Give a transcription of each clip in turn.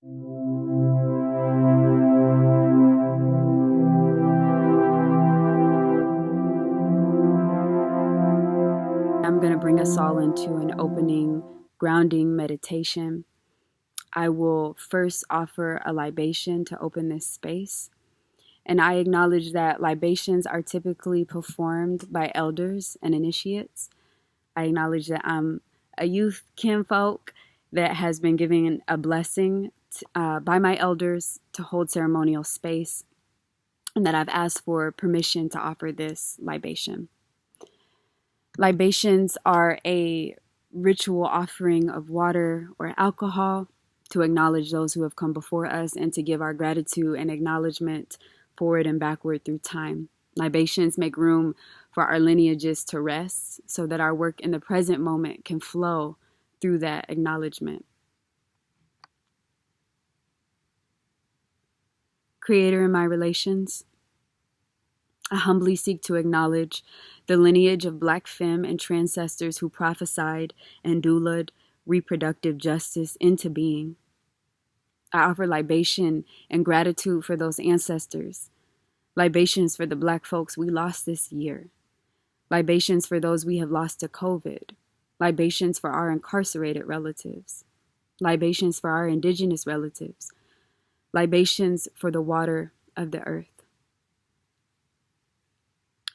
I'm going to bring us all into an opening, grounding meditation. I will first offer a libation to open this space. And I acknowledge that libations are typically performed by elders and initiates. I acknowledge that I'm a youth kinfolk that has been given a blessing by my elders to hold ceremonial space, and that I've asked for permission to offer this libation. Libations are a ritual offering of water or alcohol to acknowledge those who have come before us and to give our gratitude and acknowledgement forward and backward through time. Libations make room for our lineages to rest so that our work in the present moment can flow through that acknowledgement. Creator in my relations, I humbly seek to acknowledge the lineage of Black femme and transcestors who prophesied and doulaed reproductive justice into being. I offer libation and gratitude for those ancestors. Libations for the Black folks we lost this year. Libations for those we have lost to COVID. Libations for our incarcerated relatives. Libations for our indigenous relatives. Libations for the water of the earth.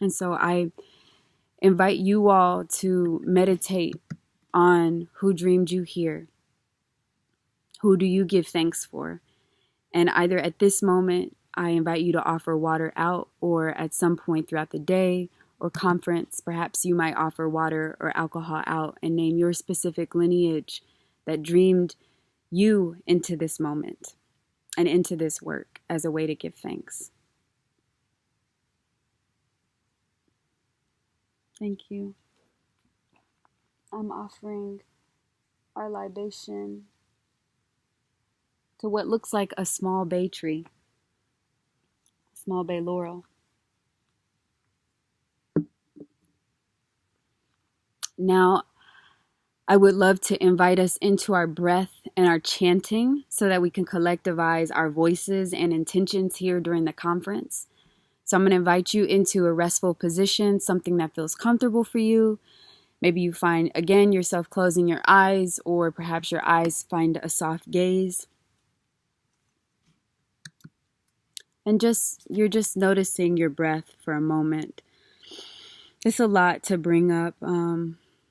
And so I invite you all to meditate on who dreamed you here. Who do you give thanks for? And either at this moment, I invite you to offer water out, or at some point throughout the day or conference, perhaps you might offer water or alcohol out and name your specific lineage that dreamed you into this moment and into this work as a way to give thanks. Thank you. I'm offering our libation to what looks like a small bay tree, a small bay laurel. Now, I would love to invite us into our breath and our chanting so that we can collectivize our voices and intentions here during the conference. So I'm going to invite you into a restful position, something that feels comfortable for you. Maybe you find, again, yourself closing your eyes, or perhaps your eyes find a soft gaze. And you're just noticing your breath for a moment. It's a lot to bring up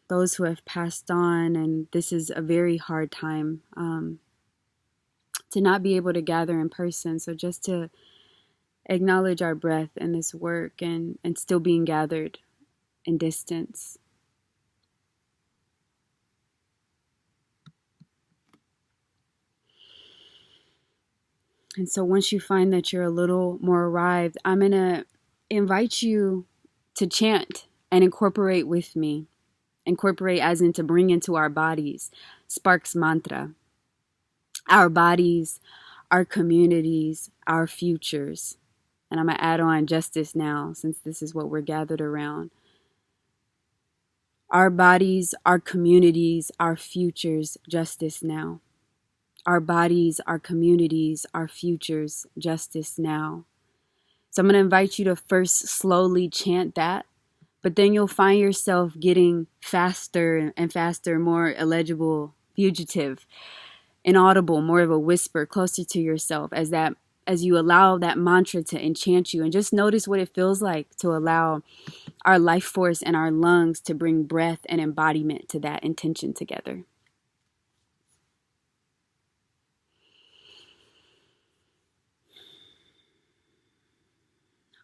those who have passed on, and this is a very hard time to not be able to gather in person. So just to acknowledge our breath in this work and still being gathered in distance. And so once you find that you're a little more arrived, I'm going to invite you to chant and incorporate with me. Incorporate as in to bring into our bodies. Sparks mantra. Our bodies, our communities, our futures. And I'm going to add on justice now, since this is what we're gathered around. Our bodies, our communities, our futures, justice now. Our bodies, our communities, our futures, justice now. So I'm going to invite you to first slowly chant that, but then you'll find yourself getting faster and faster, more illegible, fugitive, inaudible, more of a whisper, closer to yourself as you allow that mantra to enchant you. And just notice what it feels like to allow our life force and our lungs to bring breath and embodiment to that intention together.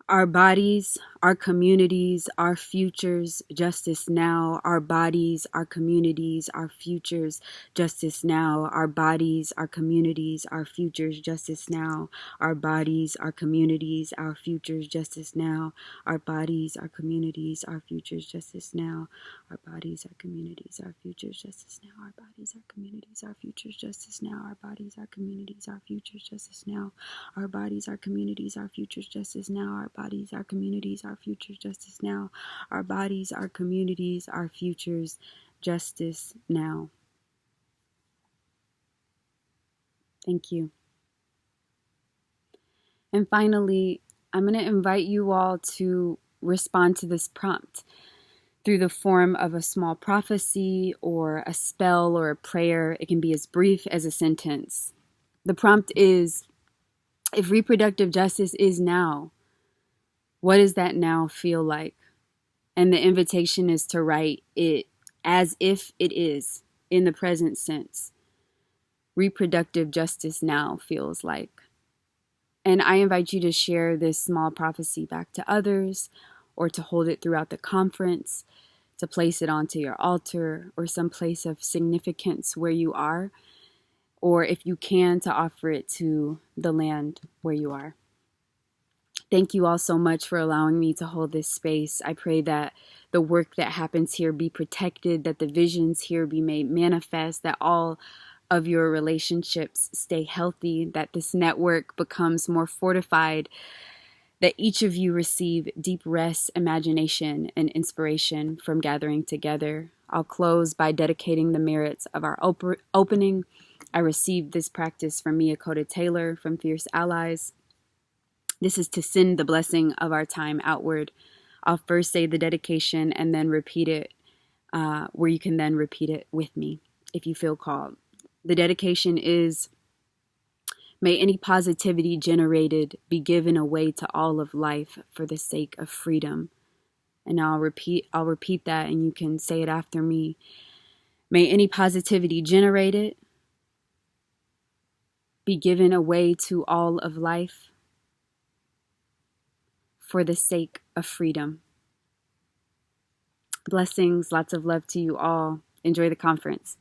Our bodies, our communities, our futures, justice now. Our bodies, our communities, our futures, justice now. Our bodies, our communities, our futures, justice now. Our bodies, our communities, our futures, justice now. Our bodies, our communities, our futures, justice now. Our bodies, our communities, our futures, justice now. Our bodies, our communities, our futures, justice now. Our bodies, our communities, our futures, justice now. Our bodies, our communities, our futures, justice now. Our bodies, our communities, our futures, justice now. Our bodies, our communities, our futures, justice now. Thank you. And finally, I'm going to invite you all to respond to this prompt through the form of a small prophecy or a spell or a prayer. It can be as brief as a sentence. The prompt is, if reproductive justice is now, what does that now feel like? And the invitation is to write it as if it is in the present sense. Reproductive justice now feels like. And I invite you to share this small prophecy back to others, or to hold it throughout the conference, to place it onto your altar or some place of significance where you are, or if you can, to offer it to the land where you are. Thank you all so much for allowing me to hold this space. I pray that the work that happens here be protected, that the visions here be made manifest, that all of your relationships stay healthy, that this network becomes more fortified, that each of you receive deep rest, imagination, and inspiration from gathering together. I'll close by dedicating the merits of our opening. I received this practice from Mia Cota Taylor from Fierce Allies. This is to send the blessing of our time outward. I'll first say the dedication and then repeat it, where you can then repeat it with me if you feel called. The dedication is, may any positivity generated be given away to all of life for the sake of freedom. And now I'll repeat that, and you can say it after me. May any positivity generated be given away to all of life for the sake of freedom. Blessings, lots of love to you all. Enjoy the conference.